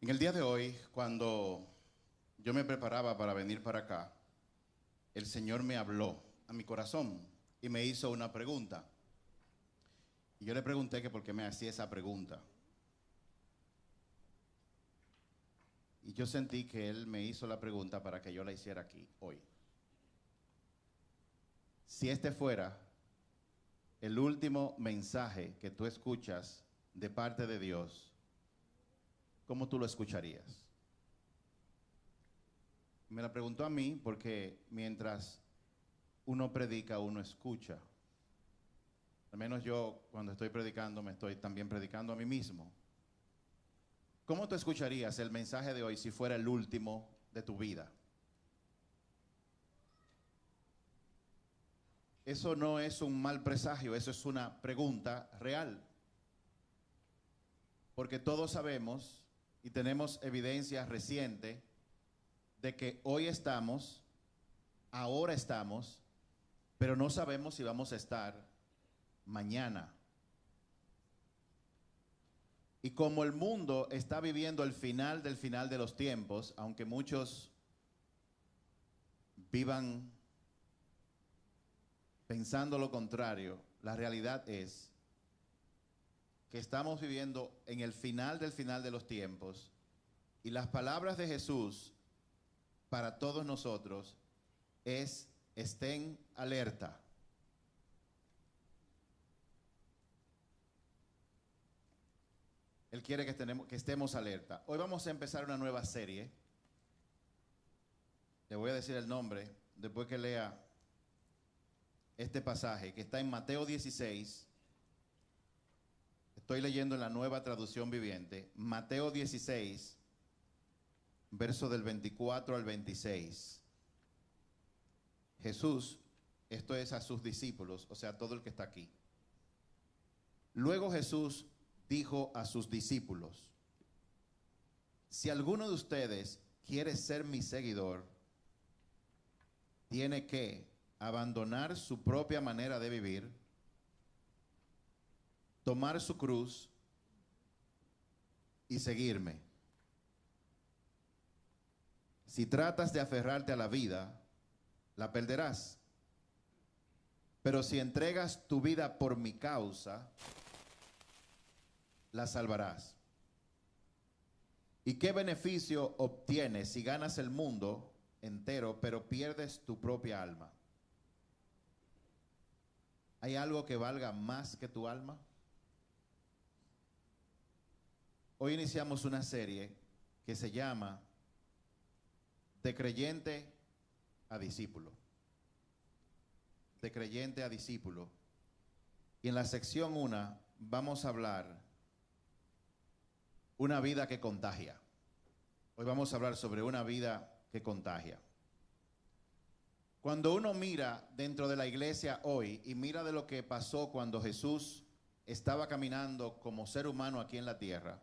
En el día de hoy, cuando yo me preparaba para venir para acá, el Señor me habló a mi corazón y me hizo una pregunta. Y yo le pregunté que por qué me hacía esa pregunta. Y yo sentí que Él me hizo la pregunta para que yo la hiciera aquí, hoy. Si este fuera el último mensaje que tú escuchas de parte de Dios, ¿cómo tú lo escucharías? Me la preguntó a mí porque mientras uno predica, uno escucha. Al menos yo cuando estoy predicando me estoy también predicando a mí mismo. ¿Cómo tú escucharías el mensaje de hoy si fuera el último de tu vida? Eso no es un mal presagio, eso es una pregunta real. Porque todos sabemos y tenemos evidencia reciente de que hoy estamos, ahora estamos, pero no sabemos si vamos a estar mañana. Y como el mundo está viviendo el final del final de los tiempos, aunque muchos vivan pensando lo contrario, la realidad es que estamos viviendo en el final del final de los tiempos y las palabras de Jesús para todos nosotros es: estén alerta. Él quiere que estemos alerta. Hoy vamos a empezar una nueva serie. Le voy a decir el nombre después que lea este pasaje que está en Mateo 16. Estoy leyendo en la Nueva Traducción Viviente. Mateo 16, verso del 24 al 26. Jesús, esto es a sus discípulos, o sea, todo el que está aquí. Luego Jesús dijo a sus discípulos: si alguno de ustedes quiere ser mi seguidor, tiene que abandonar su propia manera de vivir, tomar su cruz y seguirme. Si tratas de aferrarte a la vida, la perderás. Pero si entregas tu vida por mi causa, la salvarás. ¿Y qué beneficio obtienes si ganas el mundo entero, pero pierdes tu propia alma? ¿Hay algo que valga más que tu alma? Hoy iniciamos una serie que se llama De creyente a discípulo. De creyente a discípulo. Y en la sección 1 vamos a hablar una vida que contagia. Hoy vamos a hablar sobre una vida que contagia. Cuando uno mira dentro de la iglesia hoy y mira de lo que pasó cuando Jesús estaba caminando como ser humano aquí en la tierra,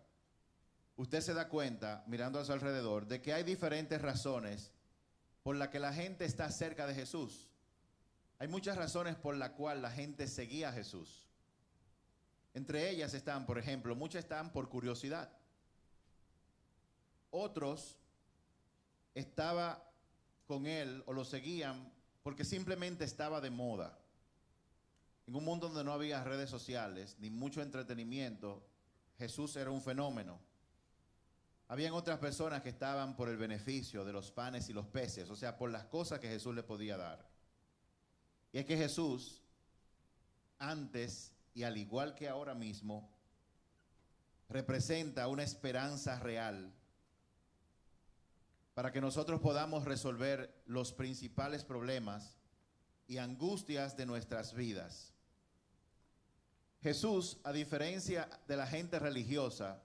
usted se da cuenta, mirando a su alrededor, de que hay diferentes razones por las que la gente está cerca de Jesús. Hay muchas razones por las cuales la gente seguía a Jesús. Entre ellas están, por ejemplo, muchas están por curiosidad. Otros estaban con él o lo seguían porque simplemente estaba de moda. En un mundo donde no había redes sociales ni mucho entretenimiento, Jesús era un fenómeno. Habían otras personas que estaban por el beneficio de los panes y los peces, o sea, por las cosas que Jesús le podía dar. Y es que Jesús, antes y al igual que ahora mismo, representa una esperanza real para que nosotros podamos resolver los principales problemas y angustias de nuestras vidas. Jesús, a diferencia de la gente religiosa,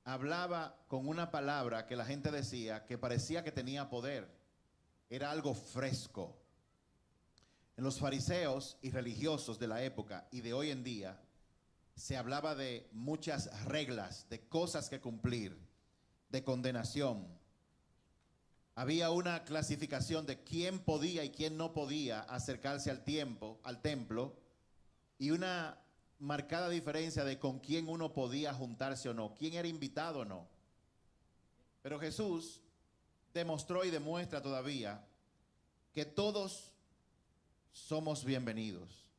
hablaba con una palabra que la gente decía que parecía que tenía poder. Era algo fresco. En los fariseos y religiosos de la época y de hoy en día, se hablaba de muchas reglas, de cosas que cumplir, de condenación. Había una clasificación de quién podía y quién no podía acercarse al templo, y una marcada diferencia de con quién uno podía juntarse o no, quién era invitado o no. Pero Jesús demostró y demuestra todavía que todos somos bienvenidos.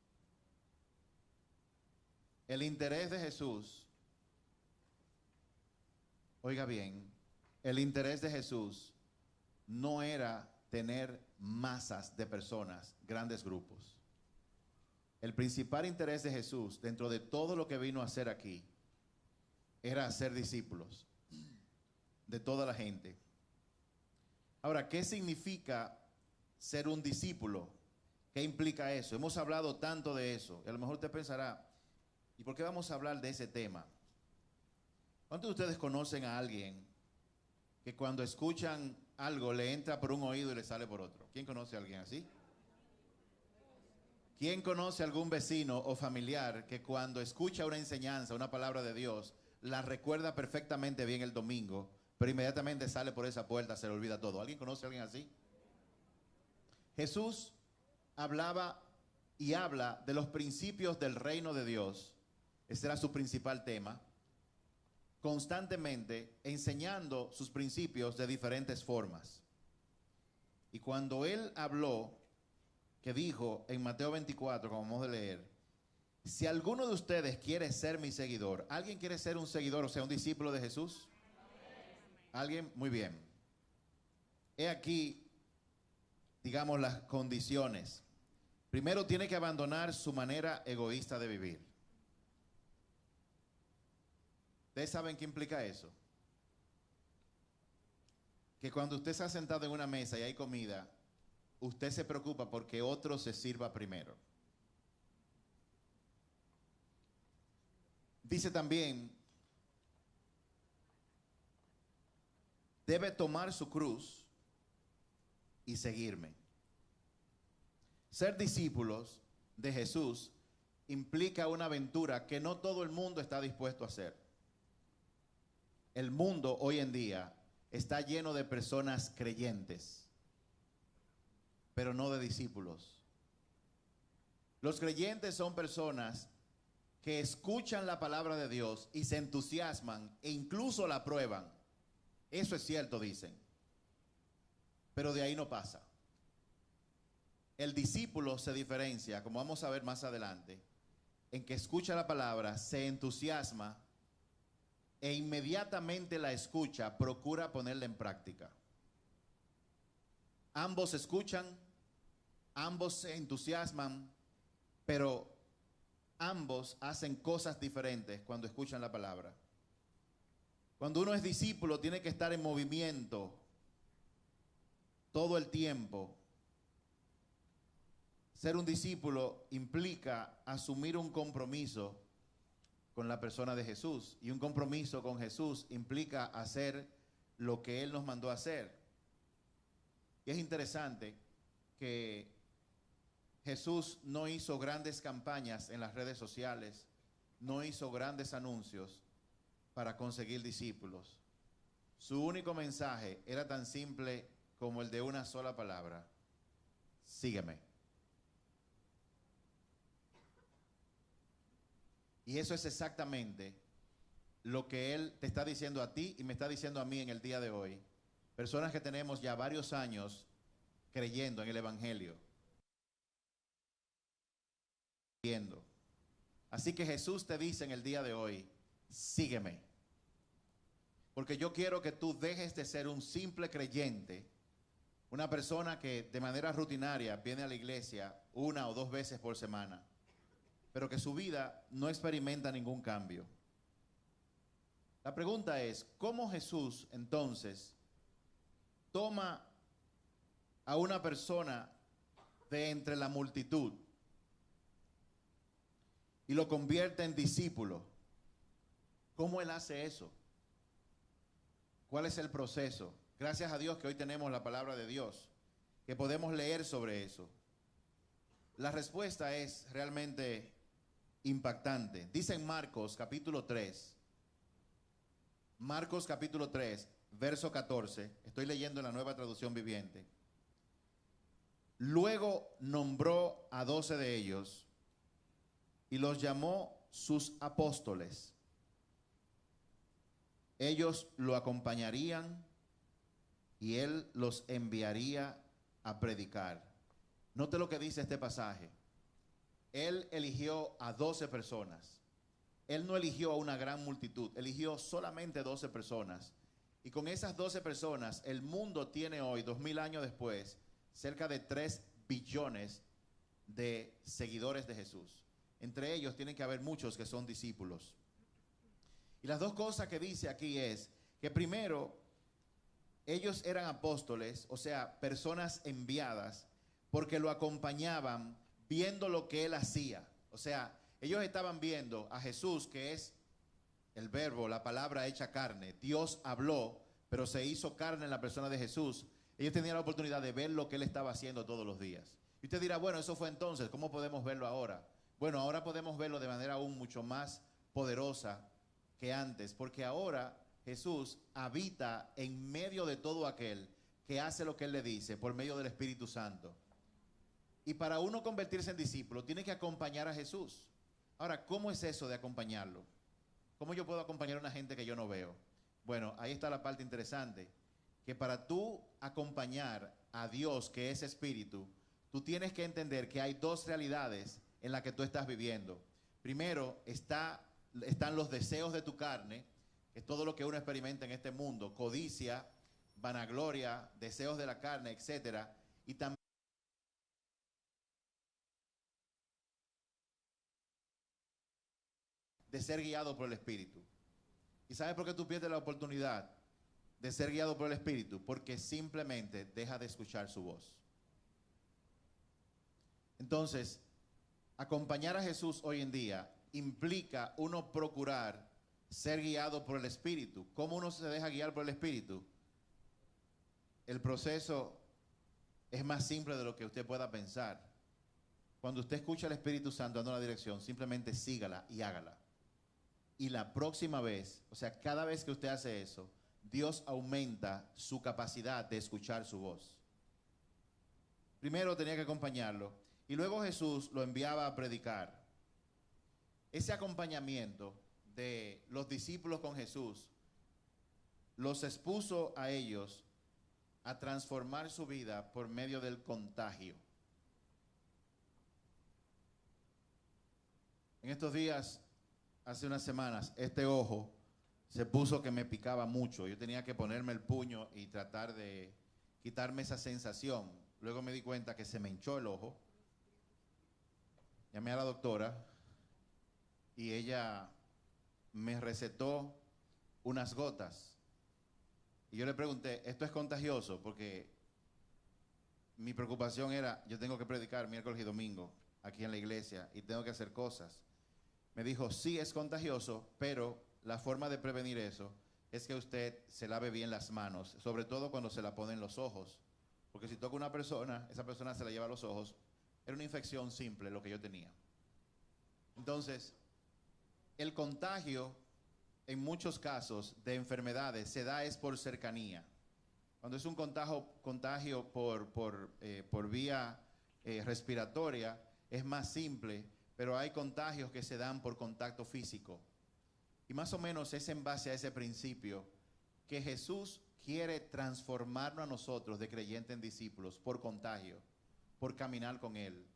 El interés de Jesús, oiga bien, el interés de Jesús no era tener masas de personas, grandes grupos. El principal interés de Jesús, dentro de todo lo que vino a hacer aquí, era hacer discípulos de toda la gente. Ahora, ¿qué significa ser un discípulo? ¿Qué implica eso? Hemos hablado tanto de eso. Y a lo mejor usted pensará, ¿y por qué vamos a hablar de ese tema? ¿Cuántos de ustedes conocen a alguien que cuando escuchan algo le entra por un oído y le sale por otro? ¿Quién conoce a alguien así? ¿Quién conoce a algún vecino o familiar que cuando escucha una enseñanza, una palabra de Dios, la recuerda perfectamente bien el domingo, pero inmediatamente sale por esa puerta, se le olvida todo? ¿Alguien conoce a alguien así? Jesús hablaba y habla de los principios del reino de Dios. Ese era su principal tema. Constantemente enseñando sus principios de diferentes formas. Y cuando él habló, que dijo en Mateo 24, como vamos a leer, si alguno de ustedes quiere ser mi seguidor, ¿alguien quiere ser un seguidor, o sea, un discípulo de Jesús? ¿Alguien? Muy bien. He aquí, digamos, las condiciones. Primero, tiene que abandonar su manera egoísta de vivir. ¿Ustedes saben qué implica eso? Que cuando usted se ha sentado en una mesa y hay comida, usted se preocupa porque otro se sirva primero. Dice también, debe tomar su cruz y seguirme. Ser discípulos de Jesús implica una aventura que no todo el mundo está dispuesto a hacer. El mundo hoy en día está lleno de personas creyentes, pero no de discípulos. Los creyentes son personas que escuchan la palabra de Dios y se entusiasman e incluso la prueban. Eso es cierto, dicen. Pero de ahí no pasa. El discípulo se diferencia, como vamos a ver más adelante, en que escucha la palabra, se entusiasma e inmediatamente la escucha, procura ponerla en práctica. Ambos escuchan, ambos se entusiasman, pero ambos hacen cosas diferentes cuando escuchan la palabra. Cuando uno es discípulo, tiene que estar en movimiento todo el tiempo. Ser un discípulo implica asumir un compromiso con la persona de Jesús. Y un compromiso con Jesús implica hacer lo que Él nos mandó a hacer. Y es interesante que Jesús no hizo grandes campañas en las redes sociales, no hizo grandes anuncios para conseguir discípulos. Su único mensaje era tan simple como el de una sola palabra: sígueme. Y eso es exactamente lo que Él te está diciendo a ti y me está diciendo a mí en el día de hoy. Personas que tenemos ya varios años creyendo en el Evangelio. Así que Jesús te dice en el día de hoy: sígueme. Porque yo quiero que tú dejes de ser un simple creyente, una persona que de manera rutinaria viene a la iglesia 1 o 2 veces por semana, pero que su vida no experimenta ningún cambio. La pregunta es, ¿cómo Jesús entonces toma a una persona de entre la multitud y lo convierte en discípulo? ¿Cómo Él hace eso? ¿Cuál es el proceso? Gracias a Dios que hoy tenemos la palabra de Dios, que podemos leer sobre eso. La respuesta es realmente impactante. Dice en Marcos capítulo 3, verso 14, estoy leyendo en la Nueva Traducción Viviente. Luego nombró a 12 de ellos y los llamó sus apóstoles. Ellos lo acompañarían y él los enviaría a predicar. Note lo que dice este pasaje. Él eligió a 12 personas. Él no eligió a una gran multitud, eligió solamente 12 personas. Y con esas 12 personas, el mundo tiene hoy, 2000 años después, cerca de 3 billones de seguidores de Jesús. Entre ellos tienen que haber muchos que son discípulos. Y las dos cosas que dice aquí es que primero, ellos eran apóstoles, o sea, personas enviadas, porque lo acompañaban viendo lo que él hacía. O sea, ellos estaban viendo a Jesús, que es el verbo, la palabra hecha carne. Dios habló, pero se hizo carne en la persona de Jesús. Ellos tenían la oportunidad de ver lo que él estaba haciendo todos los días. Y usted dirá, bueno, eso fue entonces, ¿cómo podemos verlo ahora? Bueno, ahora podemos verlo de manera aún mucho más poderosa que antes, porque ahora Jesús habita en medio de todo aquel que hace lo que él le dice por medio del Espíritu Santo. Y para uno convertirse en discípulo, tiene que acompañar a Jesús. Ahora, ¿cómo es eso de acompañarlo? ¿Cómo yo puedo acompañar a una gente que yo no veo? Bueno, ahí está la parte interesante, que para tú acompañar a Dios, que es Espíritu, tú tienes que entender que hay dos realidades en las que tú estás viviendo. Primero, están los deseos de tu carne, que es todo lo que uno experimenta en este mundo, codicia, vanagloria, deseos de la carne, etcétera, y también de ser guiado por el Espíritu. ¿Y sabes por qué tú pierdes la oportunidad de ser guiado por el Espíritu? Porque simplemente deja de escuchar su voz. Entonces, acompañar a Jesús hoy en día implica uno procurar ser guiado por el Espíritu. ¿Cómo uno se deja guiar por el Espíritu? El proceso es más simple de lo que usted pueda pensar. Cuando usted escucha al Espíritu Santo dando la dirección, simplemente sígala y hágala. Y la próxima vez, o sea, cada vez que usted hace eso, Dios aumenta su capacidad de escuchar su voz. Primero tenía que acompañarlo y luego Jesús lo enviaba a predicar. Ese acompañamiento de los discípulos con Jesús los expuso a ellos a transformar su vida por medio del contagio. En estos días, hace unas semanas, este ojo se puso que me picaba mucho. Yo tenía que ponerme el puño y tratar de quitarme esa sensación. Luego me di cuenta que se me hinchó el ojo. Llamé a la doctora y ella me recetó unas gotas. Y yo le pregunté, ¿esto es contagioso? Porque mi preocupación era, yo tengo que predicar miércoles y domingo aquí en la iglesia y tengo que hacer cosas. Me dijo, sí es contagioso, pero la forma de prevenir eso es que usted se lave bien las manos, sobre todo cuando se la pone en los ojos. Porque si toca una persona, esa persona se la lleva a los ojos. Era una infección simple lo que yo tenía. Entonces, el contagio en muchos casos de enfermedades se da es por cercanía. Cuando es un contagio por vía respiratoria, es más simple, pero hay contagios que se dan por contacto físico. Y más o menos es en base a ese principio que Jesús quiere transformarnos a nosotros de creyentes en discípulos por contagio, por caminar con Él.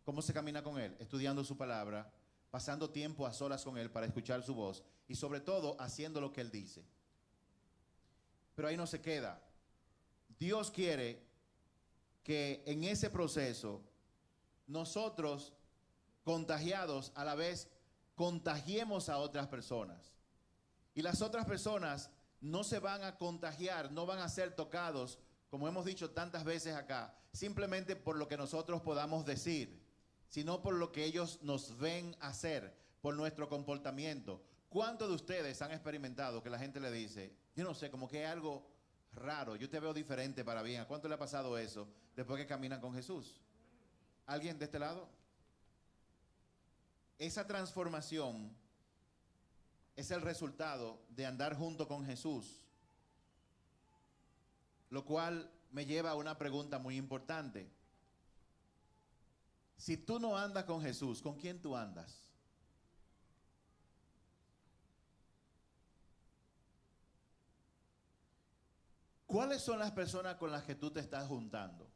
¿Cómo se camina con Él? Estudiando su palabra, pasando tiempo a solas con Él para escuchar su voz y sobre todo haciendo lo que Él dice. Pero ahí no se queda. Dios quiere que en ese proceso nosotros, contagiados, a la vez contagiemos a otras personas. Y las otras personas no se van a contagiar, no van a ser tocados, como hemos dicho tantas veces acá, simplemente por lo que nosotros podamos decir, sino por lo que ellos nos ven hacer, por nuestro comportamiento. ¿Cuántos de ustedes han experimentado que la gente le dice, yo no sé, como que es algo raro, yo te veo diferente para bien? ¿A cuánto le ha pasado eso después que caminan con Jesús? ¿Alguien de este lado? Esa transformación es el resultado de andar junto con Jesús, lo cual me lleva a una pregunta muy importante. Si tú no andas con Jesús, ¿con quién tú andas? ¿Cuáles son las personas con las que tú te estás juntando?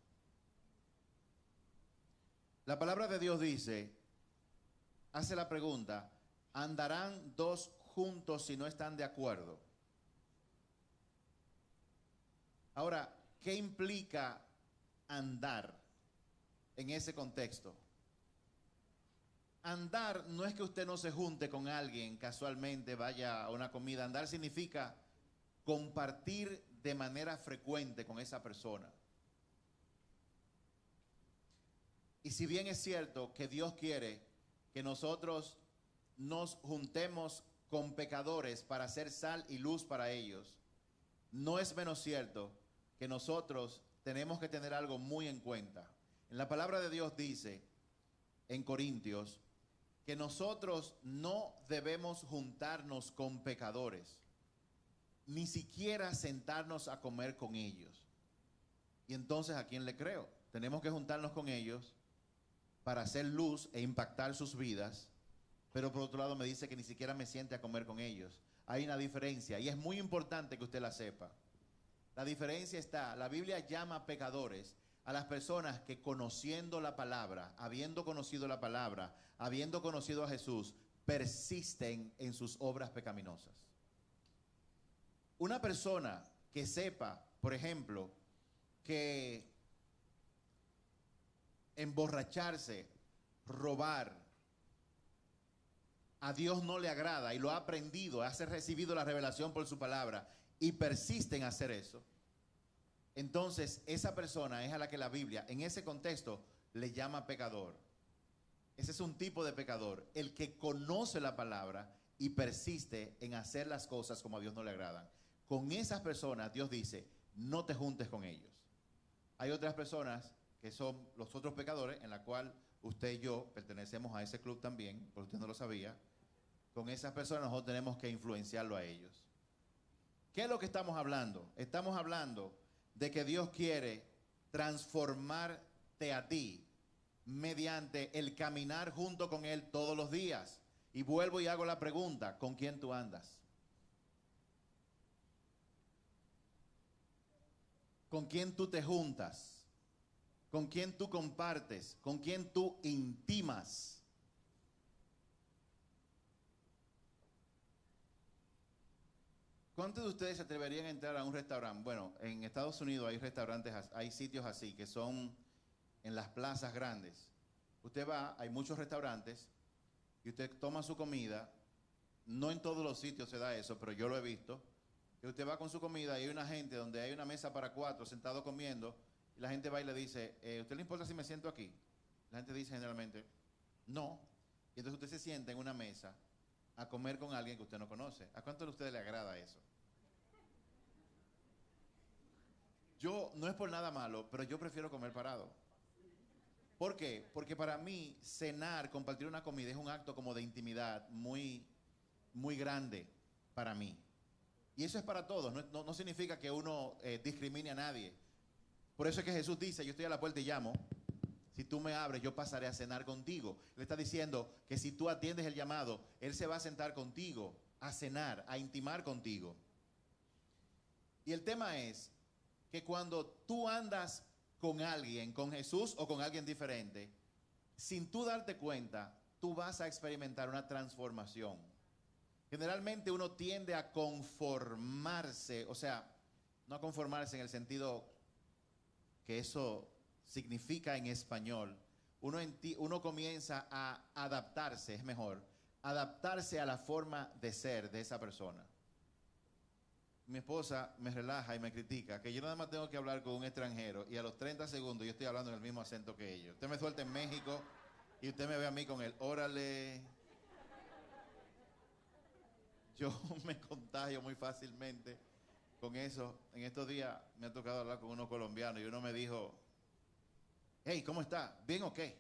La palabra de Dios dice, hace la pregunta, ¿andarán dos juntos si no están de acuerdo? Ahora, ¿qué implica andar en ese contexto? Andar no es que usted no se junte con alguien casualmente, vaya a una comida. Andar significa compartir de manera frecuente con esa persona. Y si bien es cierto que Dios quiere que nosotros nos juntemos con pecadores para ser sal y luz para ellos, no es menos cierto que nosotros tenemos que tener algo muy en cuenta. En la palabra de Dios dice en Corintios que nosotros no debemos juntarnos con pecadores, ni siquiera sentarnos a comer con ellos. Y entonces, ¿a quién le creo? Tenemos que juntarnos con ellos para hacer luz e impactar sus vidas, pero por otro lado me dice que ni siquiera me siente a comer con ellos. Hay una diferencia y es muy importante que usted la sepa. La diferencia está, la Biblia llama pecadores a las personas que conociendo la palabra, habiendo conocido la palabra, habiendo conocido a Jesús, persisten en sus obras pecaminosas. Una persona que sepa, por ejemplo, que emborracharse, robar, a Dios no le agrada y lo ha aprendido, ha recibido la revelación por su palabra y persiste en hacer eso, entonces esa persona es a la que la Biblia en ese contexto le llama pecador. Ese es un tipo de pecador, el que conoce la palabra y persiste en hacer las cosas como a Dios no le agradan. Con esas personas Dios dice, no te juntes con ellos. Hay otras personas que son los otros pecadores, en la cual usted y yo pertenecemos a ese club también, porque usted no lo sabía. Con esas personas nosotros tenemos que influenciarlo a ellos. ¿Qué es lo que estamos hablando? Estamos hablando de que Dios quiere transformarte a ti mediante el caminar junto con Él todos los días. Y vuelvo y hago la pregunta, ¿con quién tú andas? ¿Con quién tú te juntas? ¿Con quién tú compartes? ¿Con quién tú intimas? ¿Cuántos de ustedes se atreverían a entrar a un restaurante? Bueno, en Estados Unidos hay restaurantes, hay sitios así que son en las plazas grandes. Usted va, hay muchos restaurantes y usted toma su comida. No en todos los sitios se da eso, pero yo lo he visto. Que usted va con su comida y hay una gente donde hay una mesa para 4 sentado comiendo y la gente va y le dice, ¿usted le importa si me siento aquí? La gente dice generalmente, no. Y entonces usted se sienta en una mesa a comer con alguien que usted no conoce. ¿A cuántos de ustedes le agrada eso? Yo, no es por nada malo, pero yo prefiero comer parado. ¿Por qué? Porque para mí cenar, compartir una comida es un acto como de intimidad muy, muy grande para mí. Y eso es para todos, no significa que uno discrimine a nadie. Por eso es que Jesús dice, yo estoy a la puerta y llamo. Si tú me abres, yo pasaré a cenar contigo. Él está diciendo que si tú atiendes el llamado, Él se va a sentar contigo, a cenar, a intimar contigo. Y el tema es que cuando tú andas con alguien, con Jesús o con alguien diferente, sin tú darte cuenta, tú vas a experimentar una transformación. Generalmente uno tiende a conformarse, o sea, no a conformarse en el sentido que eso significa en español. Uno comienza a adaptarse, es mejor, adaptarse a la forma de ser de esa persona. Mi esposa me relaja y me critica que yo nada más tengo que hablar con un extranjero y a los 30 segundos yo estoy hablando en el mismo acento que ellos. Usted me suelta en México y usted me ve a mí con el órale. Yo me contagio muy fácilmente con eso. En estos días me ha tocado hablar con unos colombianos y uno me dijo, hey, ¿cómo está? ¿Bien o qué?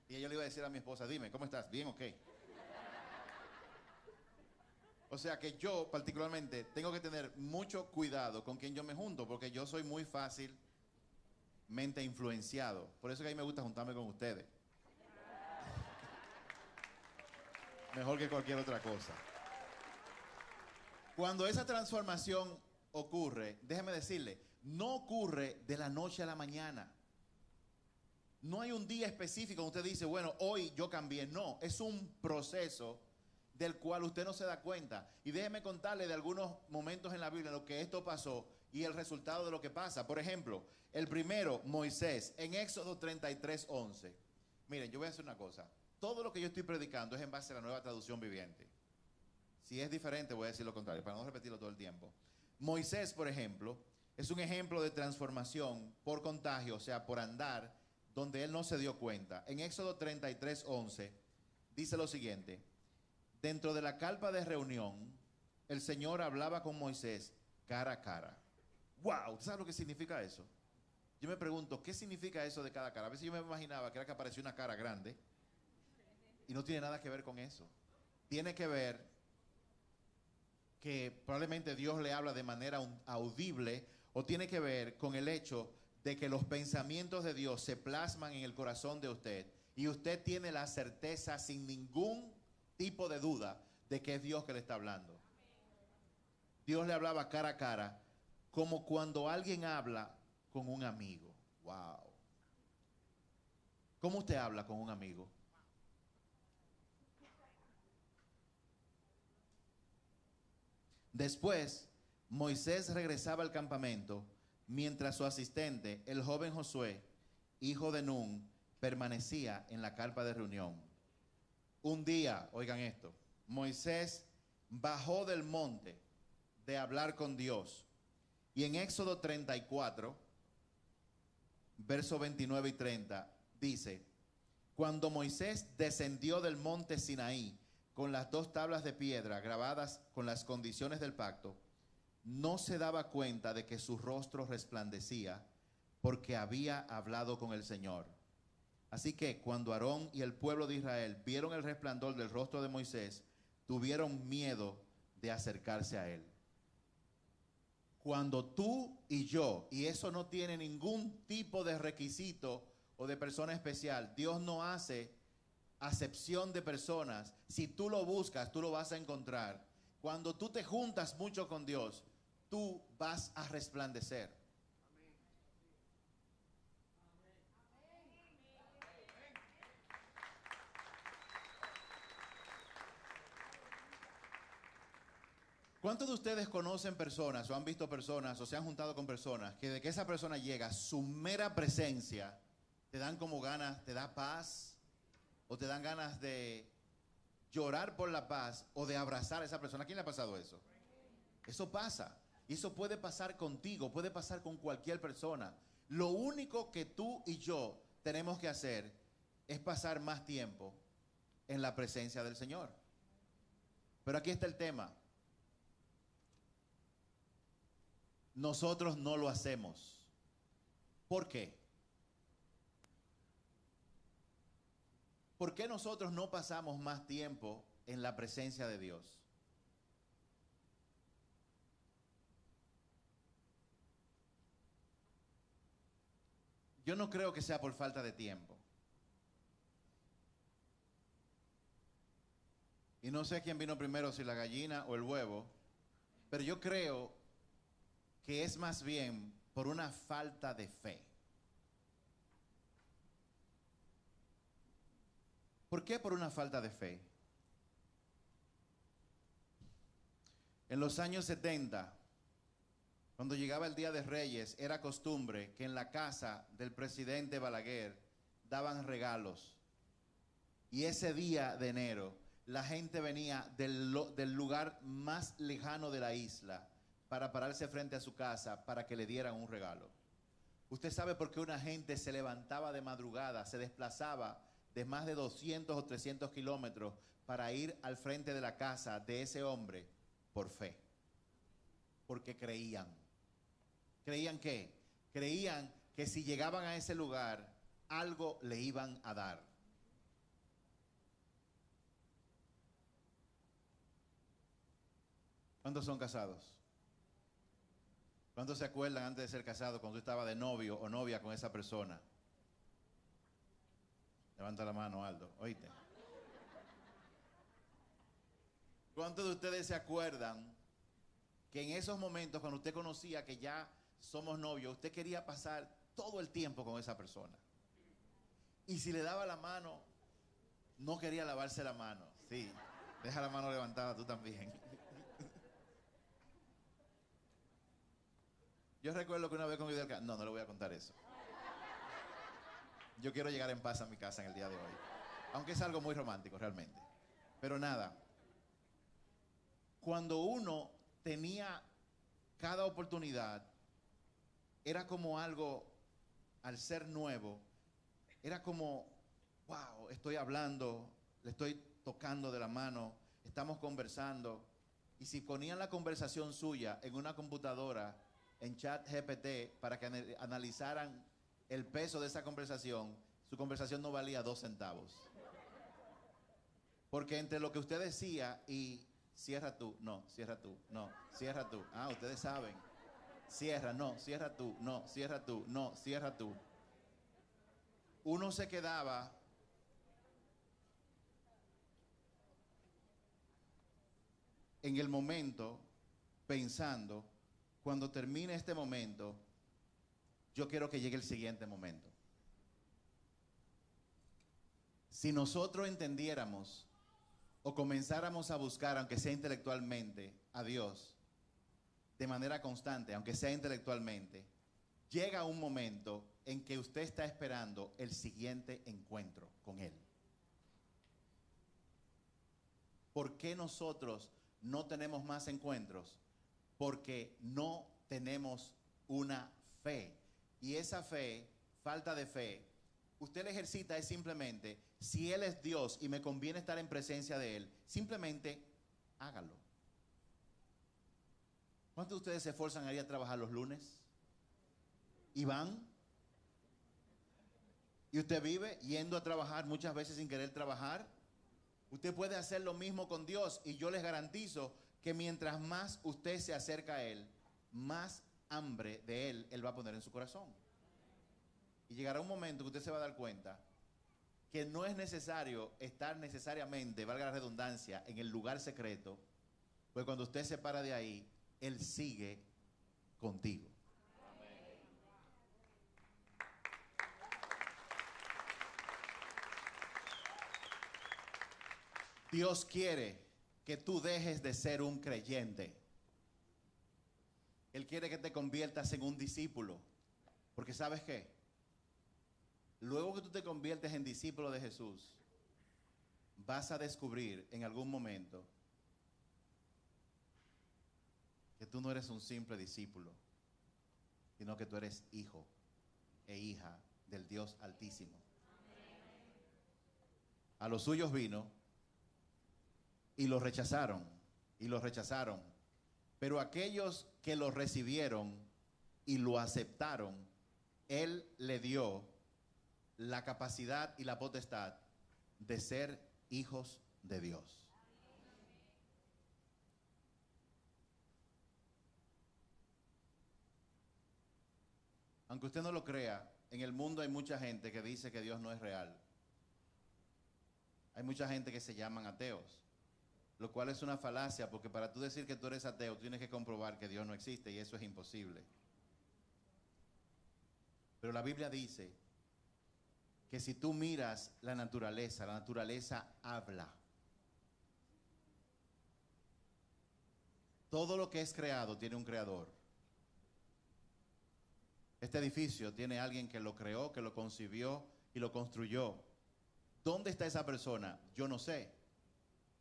Y yo le iba a decir a mi esposa, dime, ¿cómo estás? ¿Bien o qué? O sea que yo particularmente tengo que tener mucho cuidado con quien yo me junto, porque yo soy muy fácilmente influenciado. Por eso que a mí me gusta juntarme con ustedes. Mejor que cualquier otra cosa. Cuando esa transformación ocurre, déjeme decirle, no ocurre de la noche a la mañana. No hay un día específico donde usted dice, bueno, hoy yo cambié. No, es un proceso del cual usted no se da cuenta. Y déjeme contarle de algunos momentos en la Biblia en los que esto pasó y el resultado de lo que pasa. Por ejemplo, el primero, Moisés, en Éxodo 33:11. Miren, yo voy a hacer una cosa. Todo lo que yo estoy predicando es en base a la Nueva Traducción Viviente. Si es diferente, voy a decir lo contrario, para no repetirlo todo el tiempo. Moisés, por ejemplo, es un ejemplo de transformación por contagio, o sea, por andar, donde él no se dio cuenta. En Éxodo 33:11 dice lo siguiente: dentro de la carpa de reunión, el Señor hablaba con Moisés cara a cara. ¡Wow! ¿Usted sabe lo que significa eso? Yo me pregunto, ¿qué significa eso de cada cara? A veces yo me imaginaba que era que apareció una cara grande y no tiene nada que ver con eso. Tiene que ver que probablemente Dios le habla de manera audible, o tiene que ver con el hecho de que los pensamientos de Dios se plasman en el corazón de usted y usted tiene la certeza sin ningún tipo de duda de que es Dios que le está hablando. Dios le hablaba cara a cara, como cuando alguien habla con un amigo. Wow. ¿Cómo usted habla con un amigo? Después, Moisés regresaba al campamento mientras su asistente, el joven Josué, hijo de Nun, permanecía en la carpa de reunión. Un día, oigan esto, Moisés bajó del monte de hablar con Dios. Y en Éxodo 34, versos 29 y 30, dice: cuando Moisés descendió del monte Sinaí con las 2 tablas de piedra grabadas con las condiciones del pacto, no se daba cuenta de que su rostro resplandecía, porque había hablado con el Señor. Así que cuando Aarón y el pueblo de Israel vieron el resplandor del rostro de Moisés, tuvieron miedo de acercarse a él. Cuando tú y yo, y eso no tiene ningún tipo de requisito o de persona especial, Dios no hace acepción de personas. Si tú lo buscas, tú lo vas a encontrar. Cuando tú te juntas mucho con Dios, tú vas a resplandecer. ¿Cuántos de ustedes conocen personas o han visto personas o se han juntado con personas que de que esa persona llega, su mera presencia, te dan como ganas, te da paz o te dan ganas de llorar por la paz o de abrazar a esa persona? ¿A quién le ha pasado eso? Eso pasa. Y eso puede pasar contigo, puede pasar con cualquier persona. Lo único que tú y yo tenemos que hacer es pasar más tiempo en la presencia del Señor. Pero aquí está el tema. Nosotros no lo hacemos. ¿Por qué? ¿Por qué nosotros no pasamos más tiempo en la presencia de Dios? Yo no creo que sea por falta de tiempo. Y no sé quién vino primero, si la gallina o el huevo, pero yo creo que es más bien por una falta de fe. ¿Por qué por una falta de fe? En los años 70, cuando llegaba el Día de Reyes, era costumbre que en la casa del presidente Balaguer daban regalos. Y ese día de enero, la gente venía del lugar más lejano de la isla para pararse frente a su casa para que le dieran un regalo. Usted sabe por qué una gente se levantaba de madrugada, se desplazaba de más de 200 o 300 kilómetros para ir al frente de la casa de ese hombre. Por fe. Porque creían. ¿Creían qué? Creían que si llegaban a ese lugar, algo le iban a dar. ¿Cuántos son casados? ¿Cuántos se acuerdan antes de ser casados cuando tú estabas de novio o novia con esa persona? Levanta la mano, Aldo. ¿Oíste? ¿Cuántos de ustedes se acuerdan que en esos momentos, cuando usted conocía que ya somos novios, usted quería pasar todo el tiempo con esa persona. Y si le daba la mano, no quería lavarse la mano. Sí, deja la mano levantada tú también. Yo recuerdo que una vez con Vidal, no le voy a contar eso. Yo quiero llegar en paz a mi casa en el día de hoy. Aunque es algo muy romántico realmente. Pero nada, cuando uno tenía cada oportunidad, era como algo, al ser nuevo, era como, wow, estoy hablando, le estoy tocando de la mano, estamos conversando. Y si ponían la conversación suya en una computadora, en ChatGPT, para que analizaran el peso de esa conversación, su conversación no valía 2 centavos. Porque entre lo que usted decía y cierra tú, no, cierra tú, no, cierra tú. Ah, ustedes saben. Cierra, no, cierra tú, no, cierra tú, no, cierra tú. Uno se quedaba en el momento pensando, cuando termine este momento, yo quiero que llegue el siguiente momento. Si nosotros entendiéramos o comenzáramos a buscar, aunque sea intelectualmente, a Dios, de manera constante, aunque sea intelectualmente, llega un momento en que usted está esperando el siguiente encuentro con Él. ¿Por qué nosotros no tenemos más encuentros? Porque no tenemos una fe. Y esa fe, falta de fe, usted la ejercita es simplemente, si Él es Dios y me conviene estar en presencia de Él, simplemente hágalo. ¿Cuántos de ustedes se esfuerzan a ir a trabajar los lunes? ¿Y van? ¿Y usted vive yendo a trabajar muchas veces sin querer trabajar? Usted puede hacer lo mismo con Dios y yo les garantizo que mientras más usted se acerca a Él, más hambre de Él va a poner en su corazón. Y llegará un momento que usted se va a dar cuenta que no es necesario estar necesariamente, valga la redundancia, en el lugar secreto, pues cuando usted se para de ahí, Él sigue contigo. Dios quiere que tú dejes de ser un creyente. Él quiere que te conviertas en un discípulo. Porque ¿sabes qué? Luego que tú te conviertes en discípulo de Jesús, vas a descubrir en algún momento que tú no eres un simple discípulo, sino que tú eres hijo e hija del Dios Altísimo. A los suyos vino y los rechazaron, Pero aquellos que lo recibieron y lo aceptaron, Él le dio la capacidad y la potestad de ser hijos de Dios. Aunque usted no lo crea, en el mundo hay mucha gente que dice que Dios no es real. Hay mucha gente que se llaman ateos, lo cual es una falacia, porque para tú decir que tú eres ateo, tienes que comprobar que Dios no existe y eso es imposible. Pero la Biblia dice que si tú miras la naturaleza habla. Todo lo que es creado tiene un creador. Este edificio tiene alguien que lo creó, que lo concibió y lo construyó. ¿Dónde está esa persona? Yo no sé.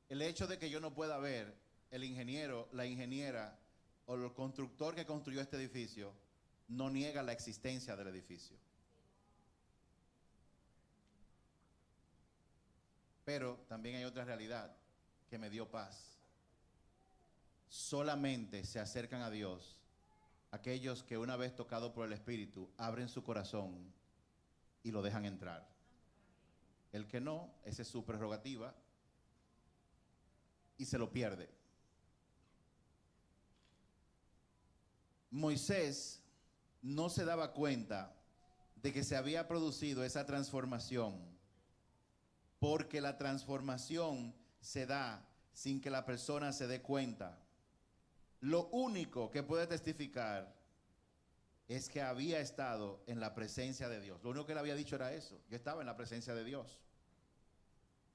El hecho de que yo no pueda ver el ingeniero, la ingeniera o el constructor que construyó este edificio no niega la existencia del edificio. Pero también hay otra realidad que me dio paz. Solamente se acercan a Dios aquellos que una vez tocados por el Espíritu abren su corazón y lo dejan entrar. El que no, esa es su prerrogativa y se lo pierde. Moisés no se daba cuenta de que se había producido esa transformación, porque la transformación se da sin que la persona se dé cuenta. lo único que puede testificar es que había estado en la presencia de Dios. Lo único que él había dicho era eso: yo estaba en la presencia de Dios.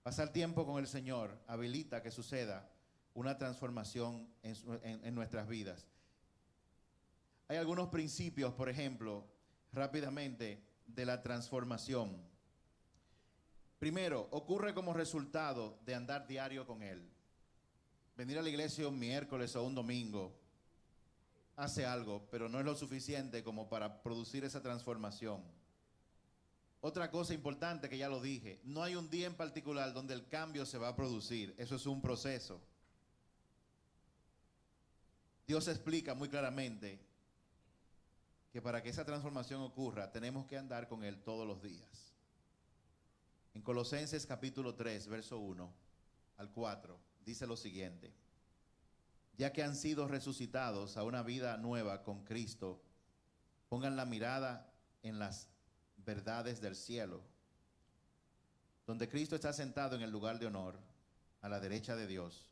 Pasar tiempo con el Señor habilita que suceda una transformación en nuestras vidas. Hay algunos principios, por ejemplo, rápidamente, de la transformación. Primero, ocurre como resultado de andar diario con Él. Venir a la iglesia un miércoles o un domingo hace algo, pero no es lo suficiente como para producir esa transformación. Otra cosa importante que ya lo dije: no hay un día en particular donde el cambio se va a producir. Eso es un proceso. Dios explica muy claramente que para que esa transformación ocurra, tenemos que andar con Él todos los días. En Colosenses capítulo 3, verso 1 al 4, dice lo siguiente: ya que han sido resucitados a una vida nueva con Cristo, pongan la mirada en las verdades del cielo, donde Cristo está sentado en el lugar de honor, a la derecha de Dios.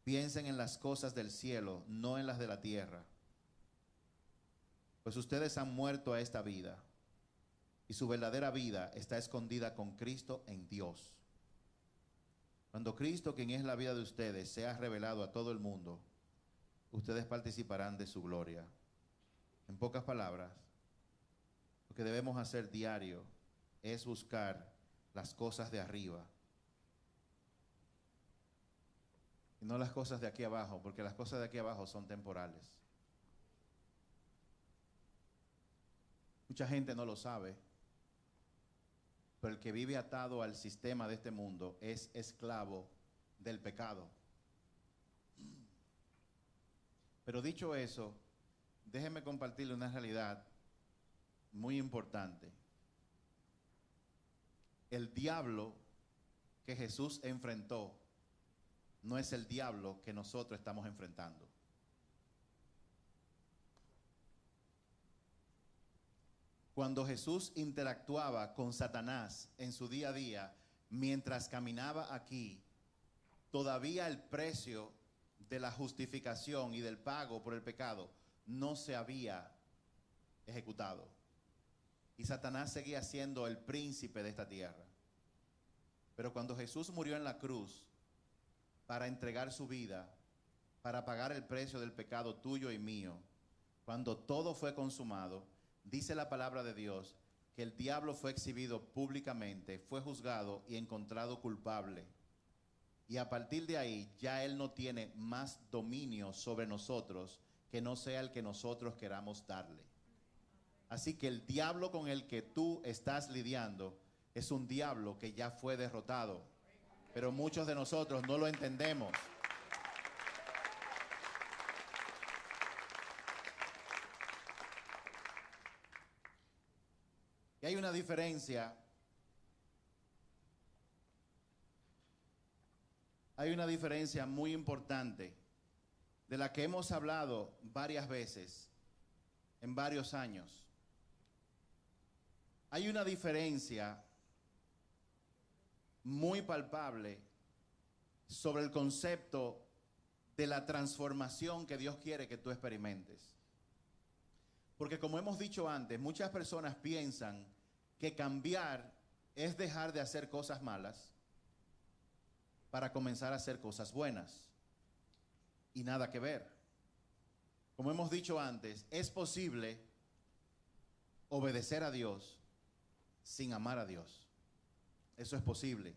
Piensen en las cosas del cielo, no en las de la tierra, pues ustedes han muerto a esta vida, y su verdadera vida está escondida con Cristo en Dios. Cuando Cristo, quien es la vida de ustedes, sea revelado a todo el mundo, ustedes participarán de su gloria. En pocas palabras, lo que debemos hacer diario es buscar las cosas de arriba y no las cosas de aquí abajo, porque las cosas de aquí abajo son temporales. Mucha gente no lo sabe, pero el que vive atado al sistema de este mundo es esclavo del pecado. Pero dicho eso, déjenme compartirle una realidad muy importante. El diablo que Jesús enfrentó no es el diablo que nosotros estamos enfrentando. Cuando Jesús interactuaba con Satanás en su día a día, mientras caminaba aquí, todavía el precio de la justificación y del pago por el pecado no se había ejecutado. Y Satanás seguía siendo el príncipe de esta tierra. Pero cuando Jesús murió en la cruz para entregar su vida, para pagar el precio del pecado tuyo y mío, cuando todo fue consumado, dice la palabra de Dios que el diablo fue exhibido públicamente, fue juzgado y encontrado culpable. Y a partir de ahí ya él no tiene más dominio sobre nosotros que no sea el que nosotros queramos darle. Así que el diablo con el que tú estás lidiando es un diablo que ya fue derrotado, pero muchos de nosotros no lo entendemos. Y hay una diferencia. Hay una diferencia muy importante de la que hemos hablado varias veces en varios años. Hay una diferencia muy palpable sobre el concepto de la transformación que Dios quiere que tú experimentes. Porque como hemos dicho antes, muchas personas piensan que cambiar es dejar de hacer cosas malas para comenzar a hacer cosas buenas. Y nada que ver. Como hemos dicho antes, es posible obedecer a Dios sin amar a Dios. Eso es posible.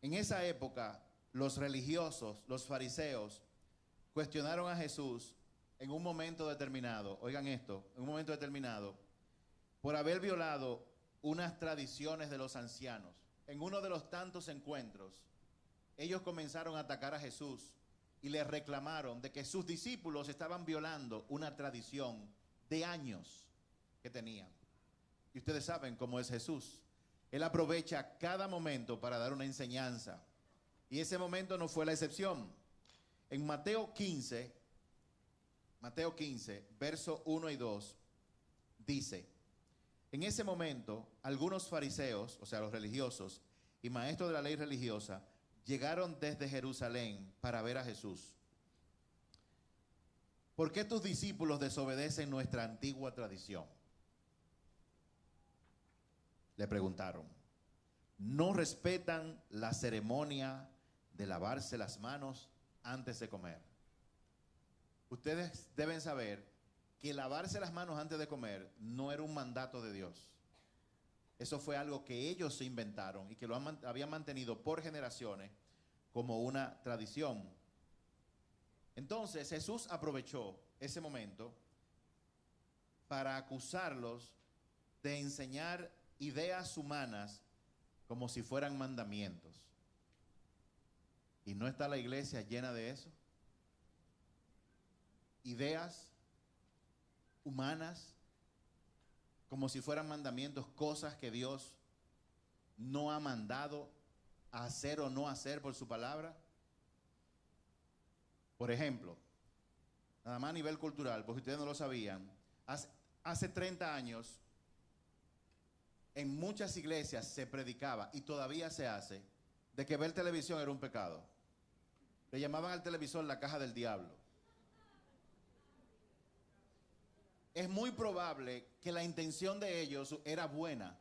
En esa época, los religiosos, los fariseos, cuestionaron a Jesús en un momento determinado, oigan esto, en un momento determinado, por haber violado unas tradiciones de los ancianos. En uno de los tantos encuentros, ellos comenzaron a atacar a Jesús y le reclamaron de que sus discípulos estaban violando una tradición de años que tenían. Y ustedes saben cómo es Jesús. Él aprovecha cada momento para dar una enseñanza. Y ese momento no fue la excepción. En Mateo 15, verso 1 y 2, dice: en ese momento, algunos fariseos, o sea, los religiosos, y maestros de la ley religiosa, llegaron desde Jerusalén para ver a Jesús. ¿Por qué tus discípulos desobedecen nuestra antigua tradición? Le preguntaron. No respetan la ceremonia de lavarse las manos antes de comer. Ustedes deben saber que lavarse las manos antes de comer no era un mandato de Dios. Eso fue algo que ellos se inventaron y que lo habían mantenido por generaciones como una tradición. Entonces Jesús aprovechó ese momento para acusarlos de enseñar ideas humanas como si fueran mandamientos. ¿Y no está la iglesia llena de eso? Ideas humanas como si fueran mandamientos, cosas que Dios no ha mandado a hacer o no hacer por su palabra. Por ejemplo, nada más a nivel cultural, porque ustedes no lo sabían, hace 30 años en muchas iglesias se predicaba, y todavía se hace, de que ver televisión era un pecado. Le llamaban al televisor la caja del diablo. Es muy probable que la intención de ellos era buena,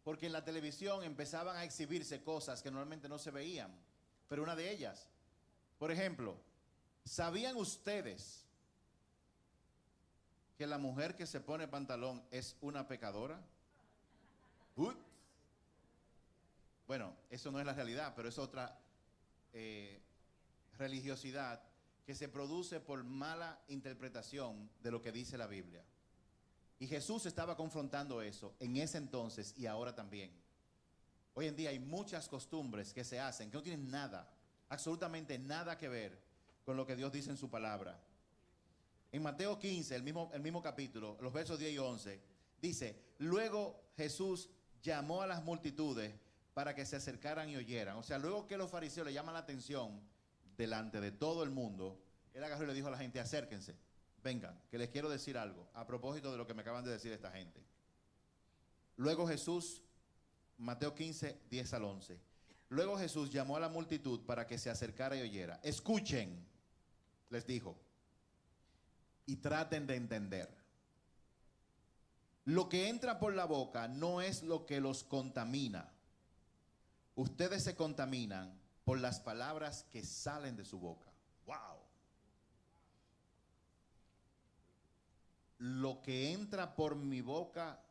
porque en la televisión empezaban a exhibirse cosas que normalmente no se veían. Pero una de ellas, por ejemplo, ¿sabían ustedes que la mujer que se pone pantalón es una pecadora? Bueno, eso no es la realidad, pero es otra religiosidad que se produce por mala interpretación de lo que dice la Biblia. Y Jesús estaba confrontando eso en ese entonces y ahora también. Hoy en día hay muchas costumbres que se hacen que no tienen nada, absolutamente nada que ver con lo que Dios dice en su palabra. En Mateo 15, el mismo capítulo, los versos 10 y 11, dice: luego Jesús llamó a las multitudes para que se acercaran y oyeran. O sea, luego que los fariseos le llaman la atención delante de todo el mundo, él agarró y le dijo a la gente: acérquense, vengan, que les quiero decir algo a propósito de lo que me acaban de decir esta gente. Luego Jesús, Mateo 15, 10 al 11. Luego Jesús llamó a la multitud para que se acercara y oyera. Escuchen, les dijo, y traten de entender. Lo que entra por la boca no es lo que los contamina. Ustedes se contaminan por las palabras que salen de su boca. ¡Wow! Lo que entra por mi boca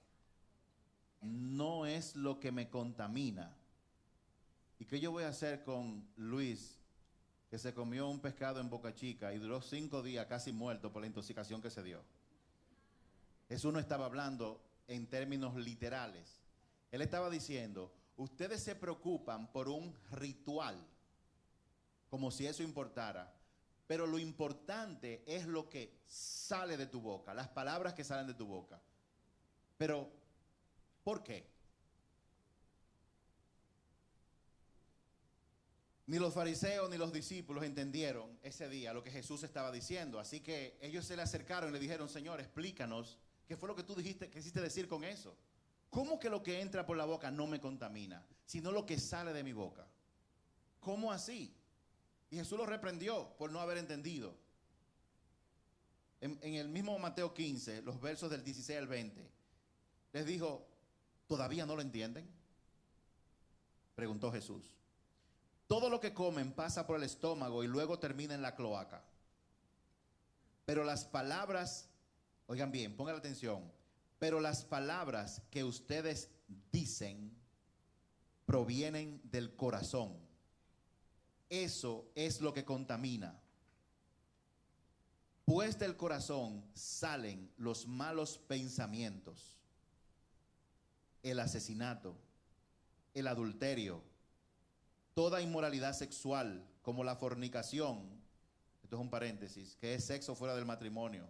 no es lo que me contamina. ¿Y qué yo voy a hacer con Luis, que se comió un pescado en Boca Chica y duró 5 días casi muerto por la intoxicación que se dio? Jesús no estaba hablando en términos literales. Él estaba diciendo: ustedes se preocupan por un ritual, como si eso importara, pero lo importante es lo que sale de tu boca, las palabras que salen de tu boca. Pero, ¿por qué? Ni los fariseos ni los discípulos entendieron ese día lo que Jesús estaba diciendo. Así que ellos se le acercaron y le dijeron: Señor, explícanos, ¿qué fue lo que tú dijiste, quisiste decir con eso? ¿Cómo que lo que entra por la boca no me contamina, sino lo que sale de mi boca? ¿Cómo así? Y Jesús los reprendió por no haber entendido. En el mismo Mateo 15, los versos del 16 al 20, les dijo: ¿todavía no lo entienden?, preguntó Jesús. Todo lo que comen pasa por el estómago y luego termina en la cloaca. Pero las palabras, oigan bien, pongan atención, pero las palabras que ustedes dicen provienen del corazón. Eso es lo que contamina. Pues del corazón salen los malos pensamientos, el asesinato, el adulterio, toda inmoralidad sexual, como la fornicación, esto es un paréntesis, que es sexo fuera del matrimonio,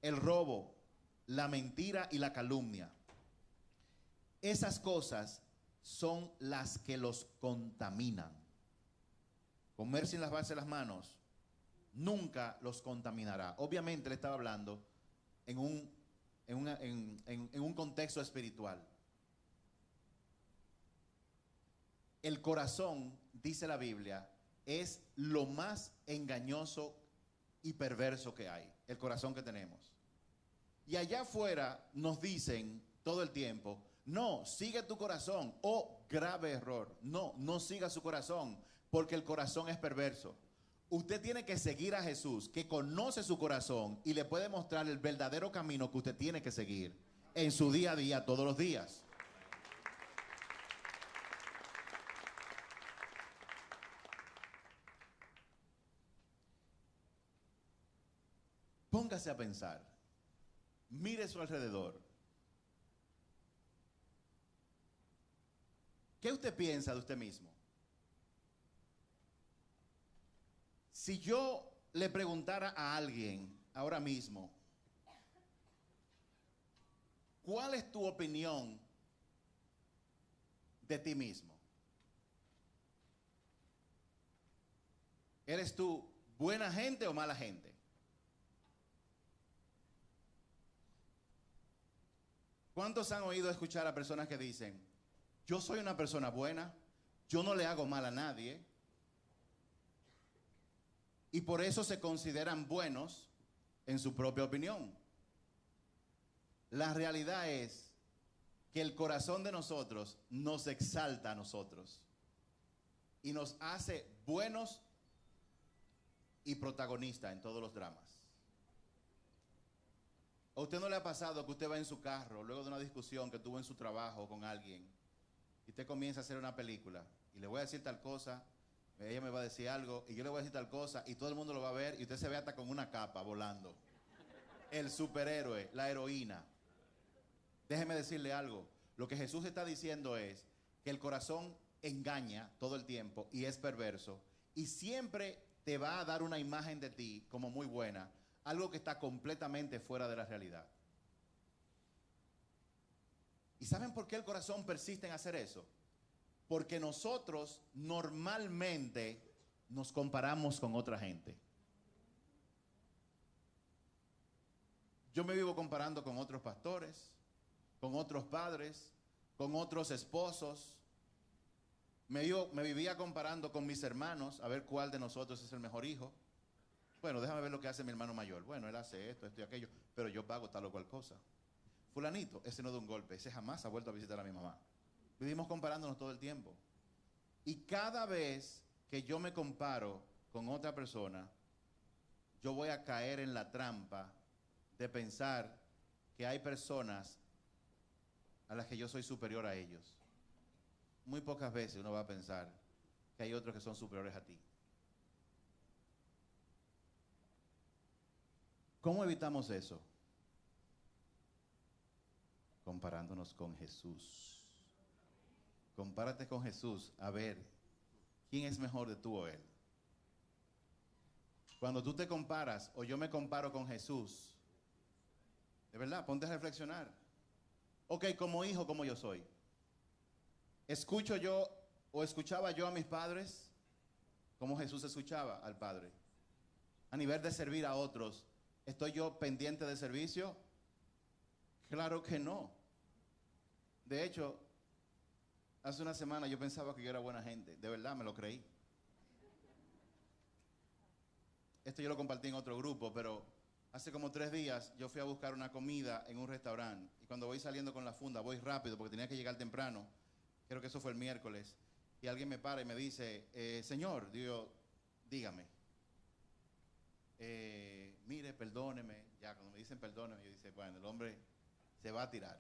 el robo, la mentira y la calumnia. Esas cosas son las que los contaminan. Comer sin lavarse las manos nunca los contaminará. Obviamente le estaba hablando en un contexto espiritual. El corazón dice la Biblia, es lo más engañoso y perverso que hay, el corazón que tenemos. Y allá afuera nos dicen todo el tiempo, no, sigue tu corazón. Oh, grave error. No, no siga su corazón, porque el corazón es perverso. Usted tiene que seguir a Jesús, que conoce su corazón y le puede mostrar el verdadero camino que usted tiene que seguir en su día a día, todos los días. Póngase a pensar, mire su alrededor. ¿Qué usted piensa de usted mismo? Si yo le preguntara a alguien ahora mismo, ¿cuál es tu opinión de ti mismo? ¿Eres tú buena gente o mala gente? ¿Cuántos han oído escuchar a personas que dicen, yo soy una persona buena, yo no le hago mal a nadie, y por eso se consideran buenos en su propia opinión? La realidad es que el corazón de nosotros nos exalta a nosotros y nos hace buenos y protagonistas en todos los dramas. ¿A usted no le ha pasado que usted va en su carro luego de una discusión que tuvo en su trabajo con alguien y usted comienza a hacer una película y le voy a decir tal cosa, ella me va a decir algo y yo le voy a decir tal cosa y todo el mundo lo va a ver y usted se ve hasta con una capa volando? El superhéroe, la heroína. Déjeme decirle algo, lo que Jesús está diciendo es que el corazón engaña todo el tiempo y es perverso y siempre te va a dar una imagen de ti como muy buena, algo que está completamente fuera de la realidad. ¿Y saben por qué el corazón persiste en hacer eso? Porque nosotros normalmente nos comparamos con otra gente. Yo me vivo comparando con otros pastores, con otros padres, con otros esposos. Me vivía comparando con mis hermanos a ver cuál de nosotros es el mejor hijo. Bueno, déjame ver lo que hace mi hermano mayor. Bueno, él hace esto, esto y aquello, pero yo pago tal o cual cosa. Fulanito, ese no da un golpe, ese jamás ha vuelto a visitar a mi mamá. Vivimos comparándonos todo el tiempo. Y cada vez que yo me comparo con otra persona, yo voy a caer en la trampa de pensar que hay personas a las que yo soy superior a ellos. Muy pocas veces uno va a pensar que hay otros que son superiores a ti. ¿Cómo evitamos eso? Comparándonos con Jesús. Compárate con Jesús a ver quién es mejor de tú o él. Cuando tú te comparas o yo me comparo con Jesús, de verdad, ponte a reflexionar. Ok, como hijo, ¿cómo yo soy? ¿Escucho yo o escuchaba yo a mis padres como Jesús escuchaba al Padre? A nivel de servir a otros, ¿estoy yo pendiente de servicio? Claro que no. De hecho, hace una semana yo pensaba que yo era buena gente. De verdad, me lo creí. Esto yo lo compartí en otro grupo, pero hace como 3 días yo fui a buscar una comida en un restaurante. Y cuando voy saliendo con la funda, voy rápido porque tenía que llegar temprano. Creo que eso fue el miércoles. Y alguien me para y me dice, señor, digo, dígame. Mire, perdóneme. Ya, cuando me dicen perdóneme, yo dice, bueno, el hombre se va a tirar.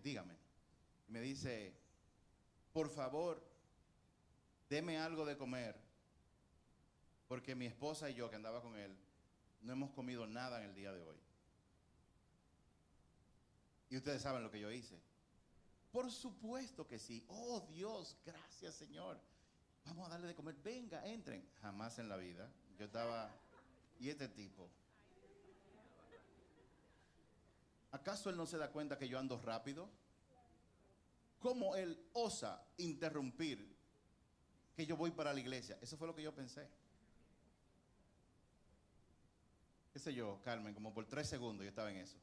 Dígame. Y me dice, por favor, deme algo de comer, porque mi esposa y yo, que andaba con él, no hemos comido nada en el día de hoy. Y ustedes saben lo que yo hice. Por supuesto que sí. Oh Dios, gracias Señor. Vamos a darle de comer. Venga, entren. Jamás en la vida. Yo estaba... ¿Y este tipo? ¿Acaso él no se da cuenta que yo ando rápido? ¿Cómo él osa interrumpir que yo voy para la iglesia? Eso fue lo que yo pensé. Qué sé yo, Carmen, como por 3 segundos yo estaba en eso.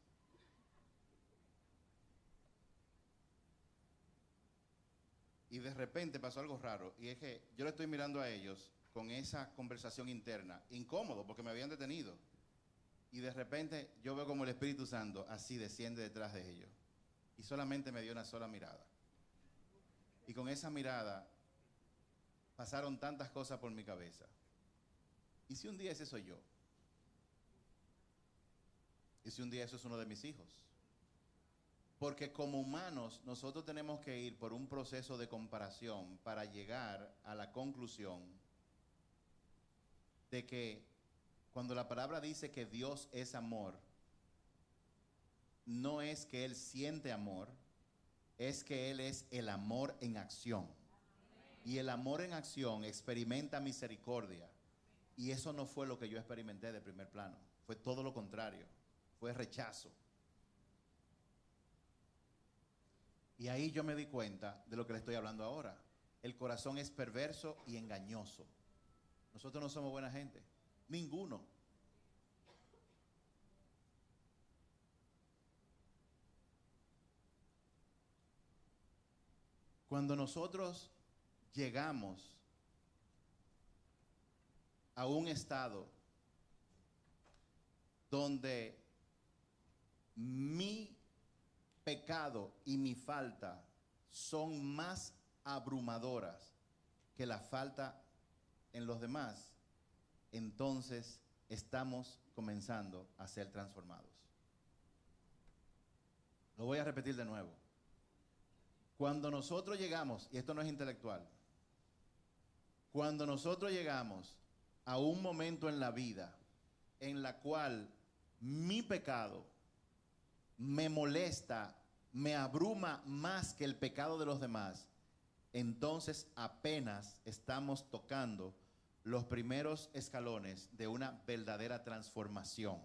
Y de repente pasó algo raro, y es que yo le estoy mirando a ellos con esa conversación interna, incómodo porque me habían detenido. Y de repente yo veo como el Espíritu Santo así desciende detrás de ellos. Y solamente me dio una sola mirada. Y con esa mirada pasaron tantas cosas por mi cabeza. ¿Y si un día ese soy yo? ¿Y si un día eso es uno de mis hijos? Porque como humanos nosotros tenemos que ir por un proceso de comparación para llegar a la conclusión de que cuando la palabra dice que Dios es amor, no es que Él siente amor, es que Él es el amor en acción. Y el amor en acción experimenta misericordia. Y eso no fue lo que yo experimenté de primer plano. Fue todo lo contrario. Fue rechazo. Y ahí yo me di cuenta de lo que le estoy hablando ahora. El corazón es perverso y engañoso. Nosotros no somos buena gente. Ninguno. Cuando nosotros llegamos a un estado donde mi pecado y mi falta son más abrumadoras que la falta en los demás, entonces estamos comenzando a ser transformados. Lo voy a repetir de nuevo. Cuando nosotros llegamos, y esto no es intelectual, cuando nosotros llegamos a un momento en la vida en la cual mi pecado me molesta, me abruma más que el pecado de los demás, entonces apenas estamos tocando los primeros escalones de una verdadera transformación.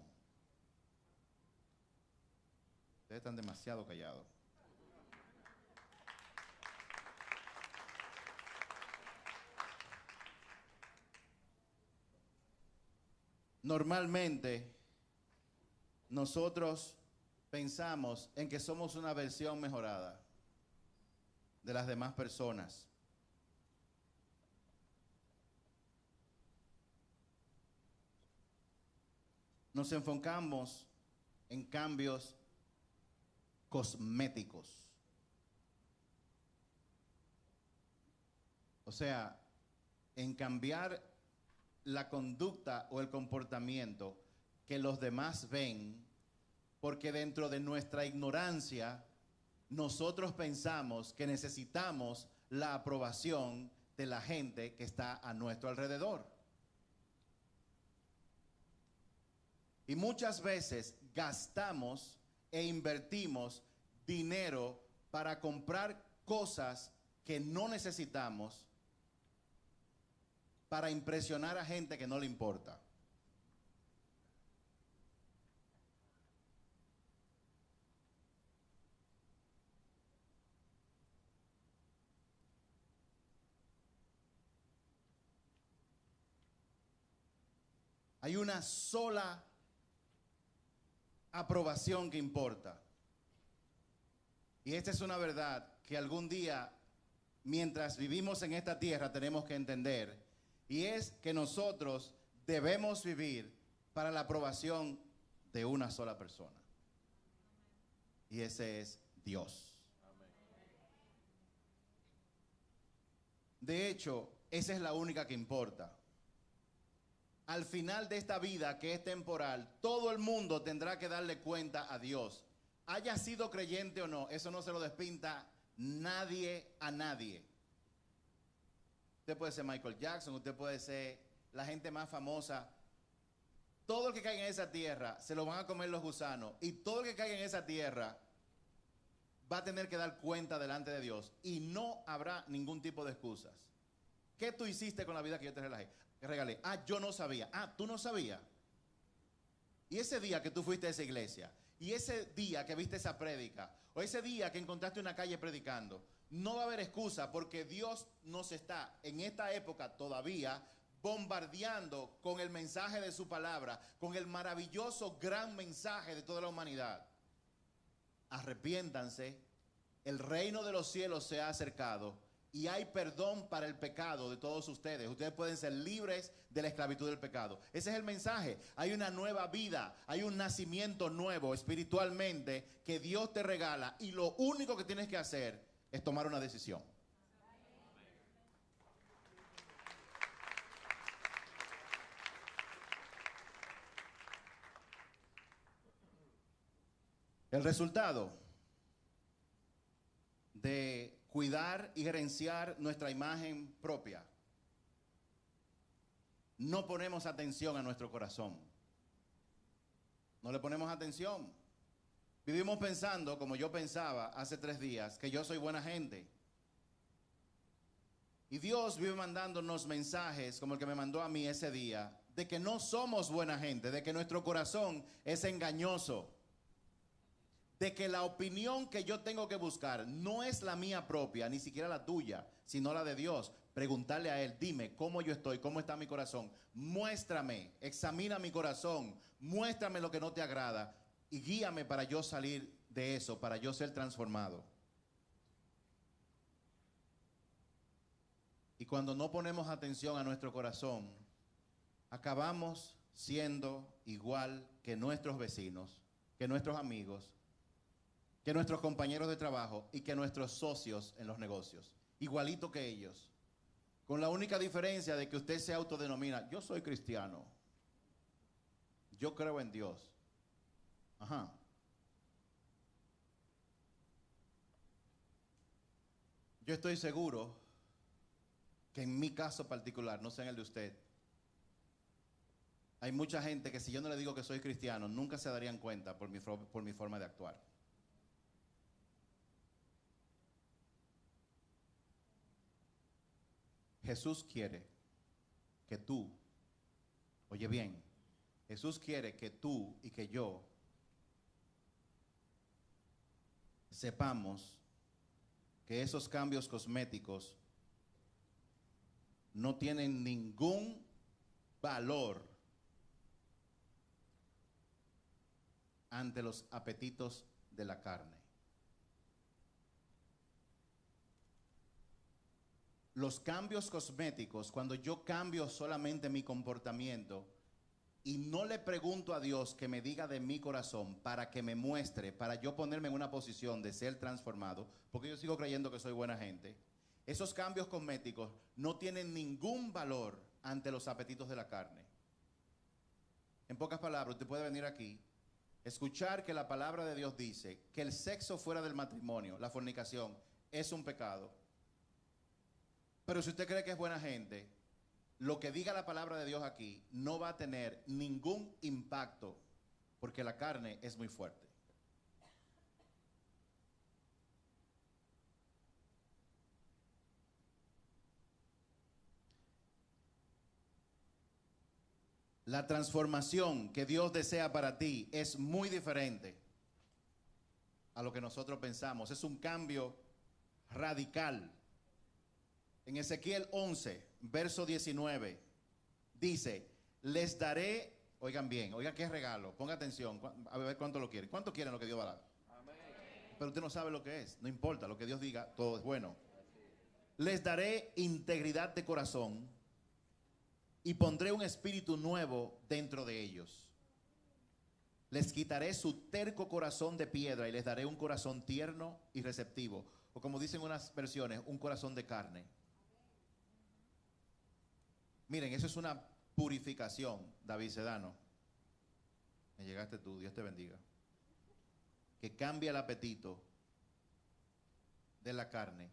Ustedes están demasiado callados. Normalmente, nosotros pensamos en que somos una versión mejorada de las demás personas. Nos enfocamos en cambios cosméticos. O sea, en cambiar la conducta o el comportamiento que los demás ven, porque dentro de nuestra ignorancia nosotros pensamos que necesitamos la aprobación de la gente que está a nuestro alrededor. Y muchas veces gastamos e invertimos dinero para comprar cosas que no necesitamos para impresionar a gente que no le importa. Hay una sola aprobación que importa. Y esta es una verdad que algún día, mientras vivimos en esta tierra, tenemos que entender. Y es que nosotros debemos vivir para la aprobación de una sola persona. Y ese es Dios. De hecho, esa es la única que importa. Al final de esta vida, que es temporal, todo el mundo tendrá que darle cuenta a Dios. Haya sido creyente o no, eso no se lo despinta nadie a nadie. Usted puede ser Michael Jackson, usted puede ser la gente más famosa. Todo el que caiga en esa tierra se lo van a comer los gusanos. Y todo el que caiga en esa tierra va a tener que dar cuenta delante de Dios. Y no habrá ningún tipo de excusas. ¿Qué tú hiciste con la vida que yo te regalé? Ah, yo no sabía. Ah, tú no sabías. Y ese día que tú fuiste a esa iglesia, y ese día que viste esa prédica, o ese día que encontraste una calle predicando, no va a haber excusa, porque Dios nos está en esta época todavía bombardeando con el mensaje de su palabra, con el maravilloso gran mensaje de toda la humanidad. Arrepiéntanse, el reino de los cielos se ha acercado y hay perdón para el pecado de todos ustedes. Ustedes pueden ser libres de la esclavitud del pecado. Ese es el mensaje. Hay una nueva vida, hay un nacimiento nuevo espiritualmente que Dios te regala y lo único que tienes que hacer es tomar una decisión. El resultado de cuidar y gerenciar nuestra imagen propia, no ponemos atención a nuestro corazón. No le ponemos atención. Vivimos pensando, como yo pensaba hace 3 días, que yo soy buena gente. Y Dios vive mandándonos mensajes, como el que me mandó a mí ese día, de que no somos buena gente, de que nuestro corazón es engañoso, de que la opinión que yo tengo que buscar no es la mía propia, ni siquiera la tuya, sino la de Dios. Preguntarle a Él, dime cómo yo estoy, cómo está mi corazón. Muéstrame, examina mi corazón, muéstrame lo que no te agrada y guíame para yo salir de eso, para yo ser transformado. Y cuando no ponemos atención a nuestro corazón, acabamos siendo igual que nuestros vecinos, que nuestros amigos, que nuestros compañeros de trabajo y que nuestros socios en los negocios. Igualito que ellos. Con la única diferencia de que usted se autodenomina, yo soy cristiano. Yo creo en Dios. Ajá. Yo estoy seguro que en mi caso particular, no sé en el de usted, hay mucha gente que si yo no le digo que soy cristiano, nunca se darían cuenta por mi forma de actuar. Jesús quiere que tú, oye bien, Jesús quiere que tú y que yo sepamos que esos cambios cosméticos no tienen ningún valor ante los apetitos de la carne. Los cambios cosméticos, cuando yo cambio solamente mi comportamiento y no le pregunto a Dios que me diga de mi corazón para que me muestre, para yo ponerme en una posición de ser transformado, porque yo sigo creyendo que soy buena gente, esos cambios cosméticos no tienen ningún valor ante los apetitos de la carne. En pocas palabras, usted puede venir aquí, escuchar que la palabra de Dios dice que el sexo fuera del matrimonio, la fornicación, es un pecado. Pero si usted cree que es buena gente, lo que diga la palabra de Dios aquí no va a tener ningún impacto porque la carne es muy fuerte. La transformación que Dios desea para ti es muy diferente a lo que nosotros pensamos. Es un cambio radical. En Ezequiel 11, verso 19, dice, les daré, oigan bien, oigan qué regalo, ponga atención, a ver cuánto lo quieren. ¿Cuánto quieren lo que Dios va a dar? Amén. Pero usted no sabe lo que es, no importa, lo que Dios diga, todo es bueno. Les daré integridad de corazón y pondré un espíritu nuevo dentro de ellos. Les quitaré su terco corazón de piedra y les daré un corazón tierno y receptivo. O como dicen unas versiones, un corazón de carne. Miren, eso es una purificación, David Sedano. Me llegaste tú, Dios te bendiga. Que cambia el apetito de la carne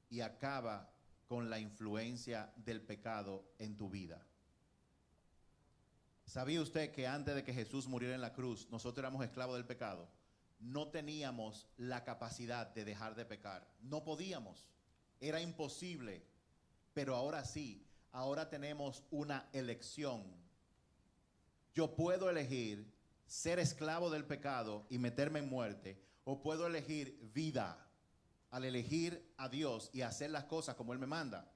y acaba con la influencia del pecado en tu vida. ¿Sabía usted que antes de que Jesús muriera en la cruz, nosotros éramos esclavos del pecado? No teníamos la capacidad de dejar de pecar. No podíamos. Era imposible. Pero ahora sí. Ahora tenemos una elección. Yo puedo elegir ser esclavo del pecado y meterme en muerte, o puedo elegir vida al elegir a Dios y hacer las cosas como Él me manda.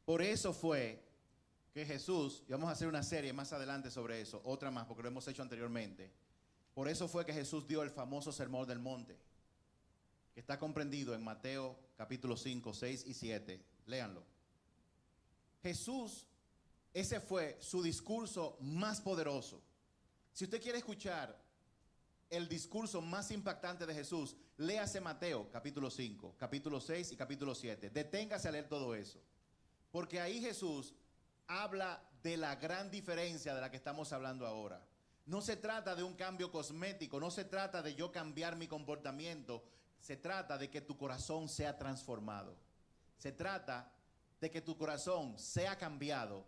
Por eso fue que Jesús, y vamos a hacer una serie más adelante sobre eso, otra más porque lo hemos hecho anteriormente, Por eso fue que Jesús dio el famoso Sermón del Monte, que está comprendido en Mateo capítulo 5, 6 y 7. Léanlo. Jesús, ese fue su discurso más poderoso. Si usted quiere escuchar el discurso más impactante de Jesús, léase Mateo capítulo 5, capítulo 6 y capítulo 7. Deténgase a leer todo eso. Porque ahí Jesús habla de la gran diferencia de la que estamos hablando ahora. No se trata de un cambio cosmético, no se trata de yo cambiar mi comportamiento, se trata de que tu corazón sea transformado. Se trata de que tu corazón sea cambiado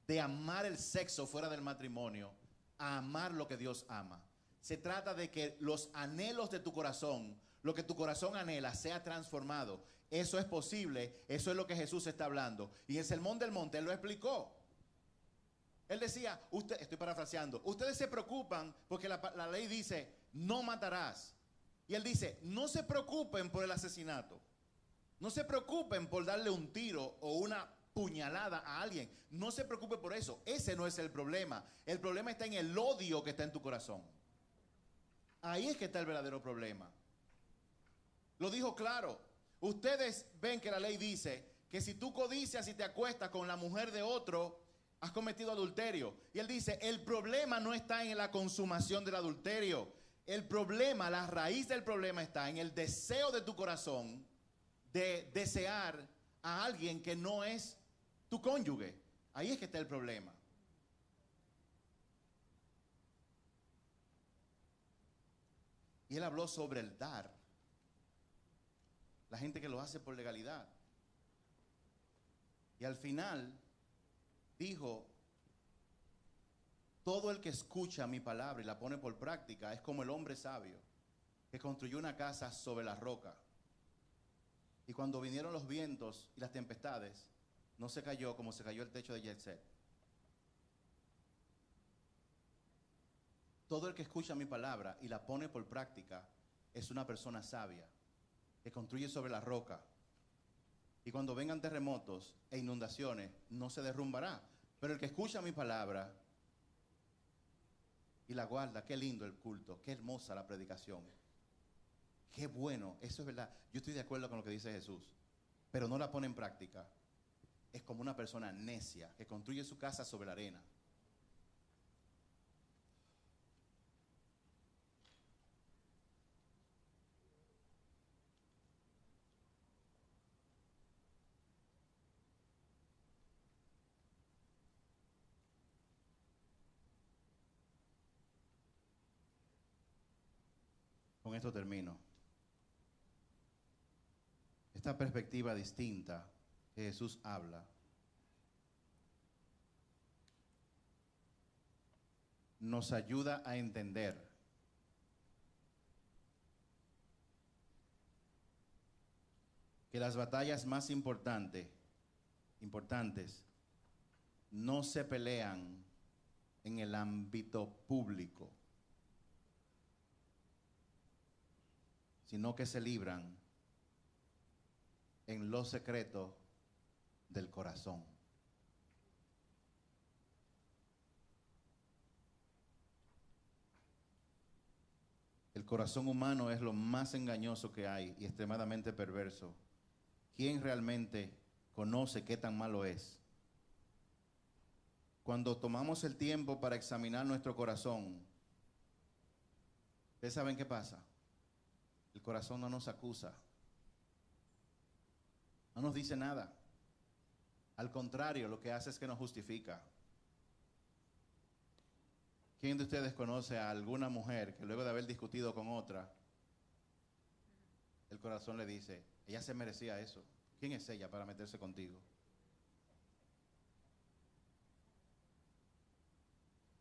de amar el sexo fuera del matrimonio a amar lo que Dios ama. Se trata de que los anhelos de tu corazón, lo que tu corazón anhela, sea transformado. Eso es posible, eso es lo que Jesús está hablando. Y en el Sermón del Monte Él lo explicó. Él decía, estoy parafraseando, ustedes se preocupan porque la ley dice, no matarás. Y Él dice, no se preocupen por el asesinato. No se preocupen por darle un tiro o una puñalada a alguien. No se preocupe por eso. Ese no es el problema. El problema está en el odio que está en tu corazón. Ahí es que está el verdadero problema. Lo dijo claro. Ustedes ven que la ley dice que si tú codicias y te acuestas con la mujer de otro, has cometido adulterio. Y Él dice, el problema no está en la consumación del adulterio. El problema, la raíz del problema está en el deseo de tu corazón de desear a alguien que no es tu cónyuge. Ahí es que está el problema. Y Él habló sobre el dar. La gente que lo hace por legalidad. Y al final dijo, todo el que escucha mi palabra y la pone por práctica es como el hombre sabio que construyó una casa sobre la roca. Y cuando vinieron los vientos y las tempestades, no se cayó como se cayó el techo de Yetzer. Todo el que escucha mi palabra y la pone por práctica es una persona sabia que construye sobre la roca. Y cuando vengan terremotos e inundaciones, no se derrumbará. Pero el que escucha mi palabra y la guarda, qué lindo el culto, qué hermosa la predicación. Qué bueno, eso es verdad. Yo estoy de acuerdo con lo que dice Jesús, pero no la pone en práctica. Es como una persona necia que construye su casa sobre la arena. Con esto termino. Esta perspectiva distinta que Jesús habla nos ayuda a entender que las batallas más importantes no se pelean en el ámbito público, sino que se libran en lo secreto del corazón. El corazón humano es lo más engañoso que hay y extremadamente perverso. ¿Quién realmente conoce qué tan malo es? Cuando tomamos el tiempo para examinar nuestro corazón, ¿ustedes saben qué pasa? El corazón no nos acusa, no nos dice nada. Al contrario, lo que hace es que nos justifica. ¿Quién de ustedes conoce a alguna mujer que luego de haber discutido con otra, el corazón le dice, ella se merecía eso? ¿Quién es ella para meterse contigo?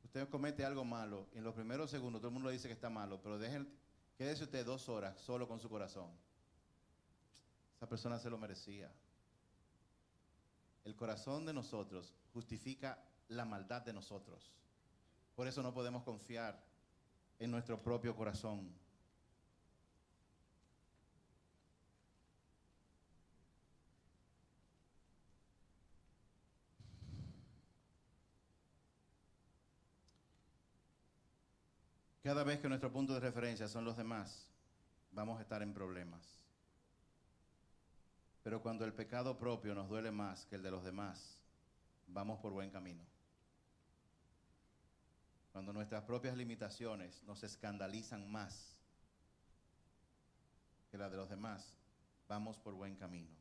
Usted comete algo malo y en los primeros segundos todo el mundo le dice que está malo, pero quédese usted 2 horas solo con su corazón. Esa persona se lo merecía. El corazón de nosotros justifica la maldad de nosotros. Por eso no podemos confiar en nuestro propio corazón. cada vez que nuestro punto de referencia son los demás, vamos a estar en problemas. Pero cuando el pecado propio nos duele más que el de los demás, vamos por buen camino. Cuando nuestras propias limitaciones nos escandalizan más que la de los demás, vamos por buen camino.